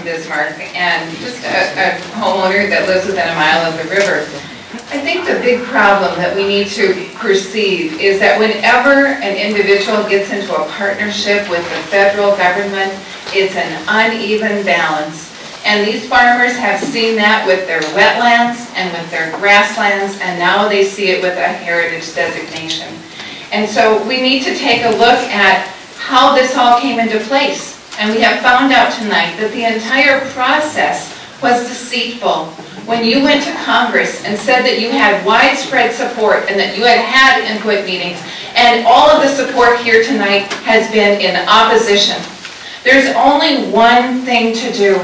from Bismarck and just a homeowner that lives within a mile of the river. I think the big problem that we need to perceive is that whenever an individual gets into a partnership with the federal government, it's an uneven balance. And these farmers have seen that with their wetlands and with their grasslands, and now they see it with a heritage designation. And so we need to take a look at how this all came into place. And we have found out tonight that the entire process was deceitful. When you went to Congress and said that you had widespread support and that you had had input meetings, and all of the support here tonight has been in opposition. There's only one thing to do,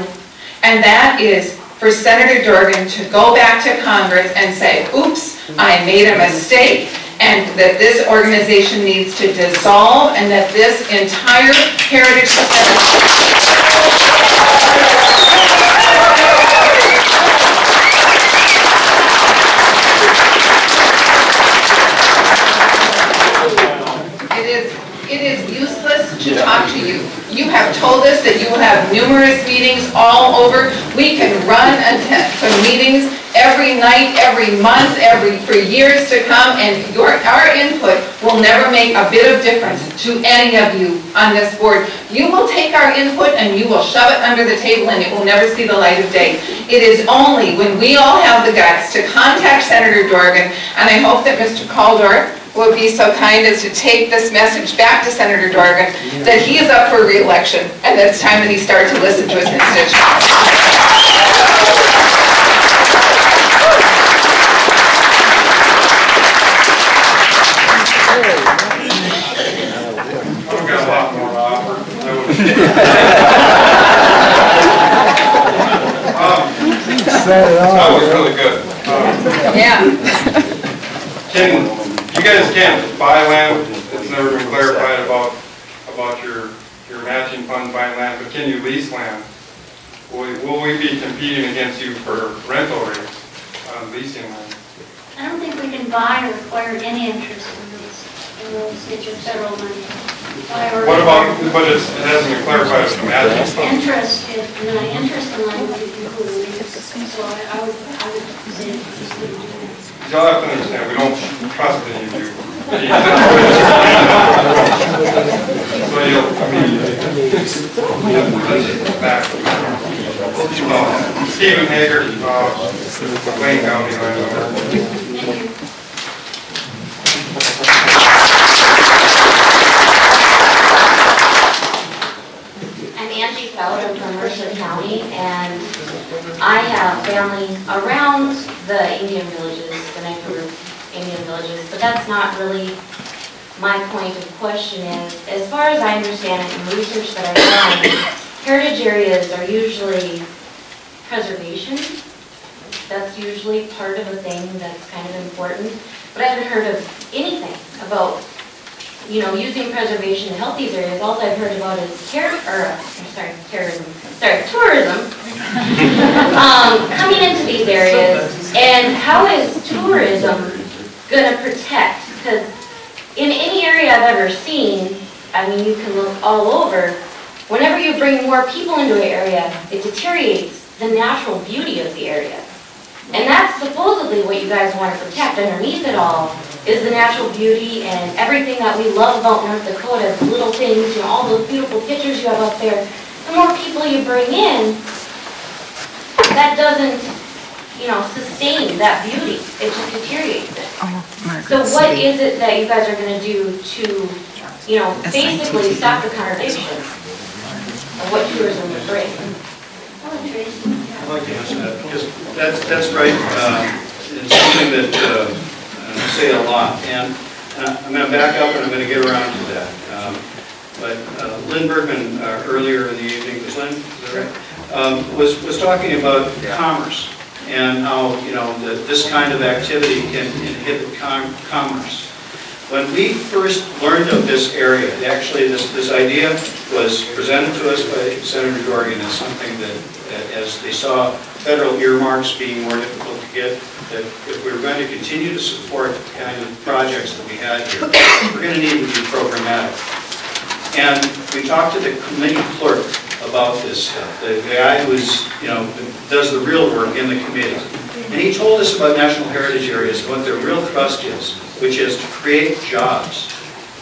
and that is for Senator Dorgan to go back to Congress and say, oops, I made a mistake, and that this organization needs to dissolve, and that this entire heritage It is useless to talk to you. You have told us that you will have numerous meetings all over. We can run to meetings every night, every month, for years to come, and our input will never make a bit of difference to any of you on this board. You will take our input and you will shove it under the table and it will never see the light of day. It is only when we all have the guts to contact Senator Dorgan, and I hope that Mr. Caldor will be so kind as to take this message back to Senator Dorgan that he is up for re-election and that it's time that he started to listen to his constituents. I've got a lot more to offer. That was really good. Yeah. You guys can't buy land. It's never been clarified about your matching funds buying land, but can you lease land? Will we be competing against you for rental rates on leasing land? I don't think we can buy or acquire any interest in those it's your federal money. What about, but it hasn't been clarified as the matching funds. Interest in land would be included. So I would say just leave it. Y'all have to understand, we don't trust that you do. So back. Stephen Hager, Wayne County landowner. I'm Npha Qa from Mercer County, and I have family around the Indian villages, the Npha Indian villages, but that's not really my point of question. Is, as far as I understand it in research that I've done, heritage areas are usually preservation. That's usually part of a thing that's kind of important, but I haven't heard of anything about, you know, using preservation to help these areas. All I've heard about is tourism coming into these areas. And how is tourism going to protect? Because in any area I've ever seen, I mean, you can look all over, whenever you bring more people into an area, it deteriorates the natural beauty of the area. And that's supposedly what you guys want to protect. Underneath it all is the natural beauty and everything that we love about North Dakota, the little things, you know, all those beautiful pictures you have up there. The more people you bring in, that doesn't, you know, sustain that beauty. It just deteriorates it. So what is it that you guys are going to do to, you know, basically stop the contradiction of what tourism would bring? I'd like to answer that, because that's right. It's something that I say a lot, and I'm going to back up and I'm going to get around to that. But Lynn Bergman earlier in the evening, was Lynn, is that right? Was talking about commerce and how, you know, this kind of activity can inhibit commerce. When we first learned of this area, actually this idea was presented to us by Senator Dorgan as something that, as they saw federal earmarks being more difficult to get, that if we were going to continue to support the kind of projects that we had here, we're going to need to be programmatic. And we talked to the committee clerk about this stuff. The guy who's, does the real work in the committee. And he told us about national heritage areas, what their real thrust is, which is to create jobs,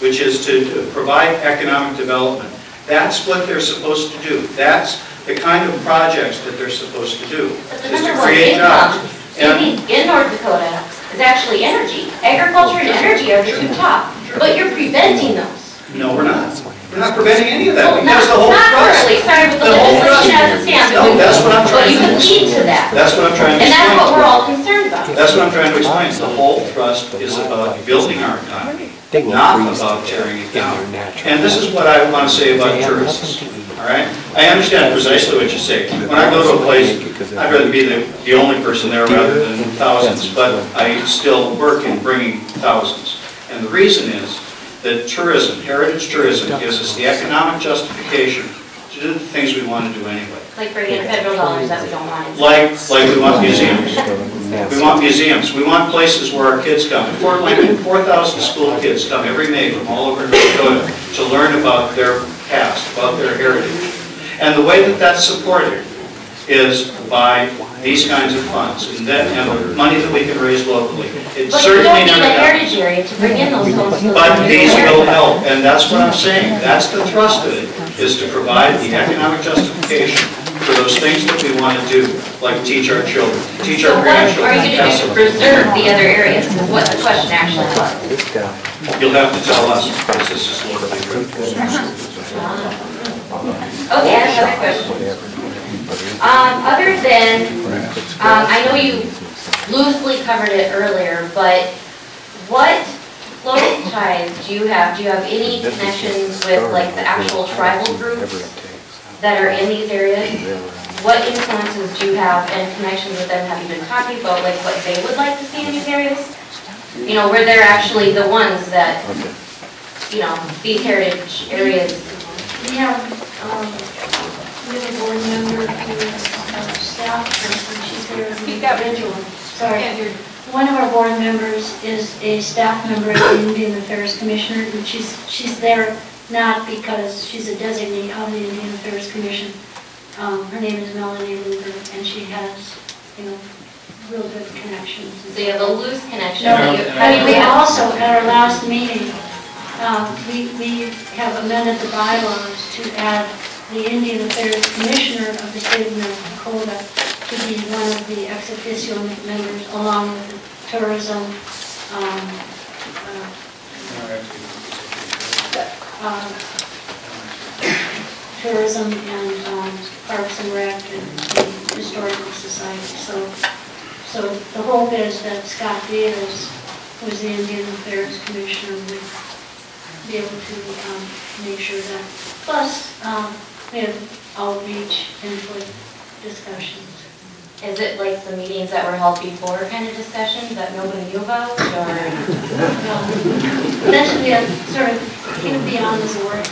which is to provide economic development. That's what they're supposed to do. That's the kind of projects that they're supposed to do, But the is to number one create income jobs. And in North Dakota is actually energy. Agriculture and energy are the two top, but you're preventing those. no, we're not. We're not preventing any of that, Well, because the whole not thrust. currently, sorry, but the The whole legislation thrust. as it stands. No, that's what I'm But trying you to can lead to that. That's what I'm trying to And that's explain. what we're all concerned about. That's what I'm trying to explain. The whole thrust is about building our economy, not about tearing it down. And this is what I want to say about tourists, all right? I understand precisely what you say. When I go to a place, I'd rather be the only person there rather than thousands, but I still work in bringing thousands. And the reason is that tourism, heritage tourism, gives us the economic justification to do the things we want to do anyway. Like bringing in federal dollars that we don't want in. Like we want museums. We want museums. We want places where our kids come. In Fort Lincoln, 4,000 school kids come every May from all over North Dakota to learn about their past, about their heritage. And the way that that's supported is by these kinds of funds and the money that we can raise locally. It But you certainly don't need never a happens. heritage area to bring in those homes. But these will help, and that's what I'm saying. That's the thrust of it, is to provide the economic justification for those things that we want to do, like teach our children, teach So our what are grandchildren. you going to do to preserve the other areas, is what the question actually was. You'll have to tell us, because this is locally driven. Okay, I have another question. Other than, I know you loosely covered it earlier, but what close ties do you have? Do you have any connections with like the actual tribal groups that are in these areas? What influences do you have and connections with them? Have you been talking about like what they would like to see in these areas? You know, where they're actually the ones that, you know, these heritage areas. We have a board member who is a staff person, she's there as an individual. Sorry. One of our board members is a staff member of the Indian Affairs Commissioner, and she's there not because she's a designee of the Indian Affairs Commission. Her name is Melanie Luger, and she has, real good connections. So you have a loose connection. No, that you- but we also, at our last meeting, we have amended the bylaws to add the Indian Affairs Commissioner of the state of North Dakota to be one of the ex officio members, along with the tourism, tourism and parks and rec and the historical society. So the hope is that Scott Davis, who's the Indian Affairs Commissioner, would be able to make sure that. Plus, we have outreach, input, discussions. Is it like the meetings that were held before kind of discussions that nobody knew about, or? That should be a sort of, he would be on the board.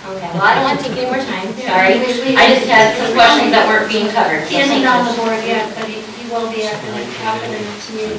Okay, well, I don't want to take any more time, sorry. I just had some questions that weren't being covered. so He isn't thank on you. the board yet, but he will be after the next meeting.